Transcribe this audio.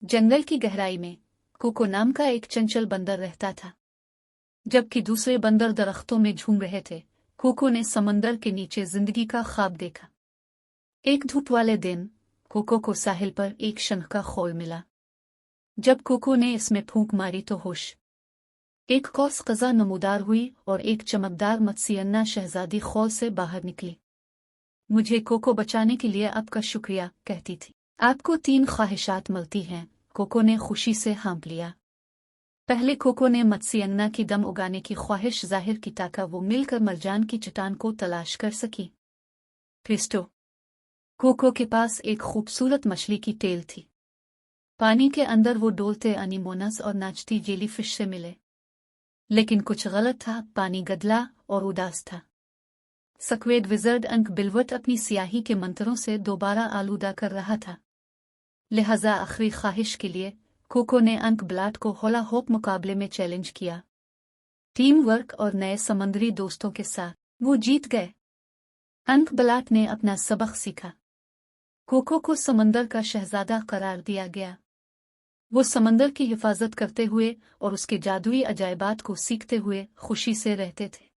जंगल की गहराई में कोको नाम का एक चंचल बंदर रहता था। जबकि दूसरे बंदर दरख्तों में झूम रहे थे, कोको ने समंदर के नीचे जिंदगी का ख्वाब देखा। एक धूप वाले दिन कोको को साहिल पर एक शंख का खोल मिला। जब कोको ने इसमें फूंक मारी तो होश एक कौस कज़ा नमूदार हुई और एक चमकदार मत्स्यन्ना शहजादी खोल से बाहर निकली। मुझे कोको बचाने के लिए आपका शुक्रिया, कहती थी। आपको 3 ख्वाहिशात मिलती हैं। कोको ने खुशी से हाँफ लिया। पहले कोको ने मत्स्यन्ना की दम उगाने की ख्वाहिश जाहिर की ताकि वो मिलकर मरजान की चट्टान को तलाश कर सकी। क्रिस्टो कोको के पास एक खूबसूरत मछली की टेल थी। पानी के अंदर वो डोलते अनीमोनस और नाचती जेलीफिश से मिले, लेकिन कुछ गलत था। पानी गदला और उदास था। सक्वेड विजर्ड अंक बिलवट अपनी सियाही के मंत्रों से दोबारा आलूदा कर रहा था। लिहाजा आखिरी ख्वाहिश के लिए कोको ने अंक ब्लाट को होला होप मुकाबले में चैलेंज किया। टीम वर्क और नए समंदरी दोस्तों के साथ वो जीत गए। अंक ब्लाट ने अपना सबक सीखा। कोको को समंदर का शहजादा करार दिया गया। वो समंदर की हिफाजत करते हुए और उसके जादुई अजायबात को सीखते हुए खुशी से रहते थे।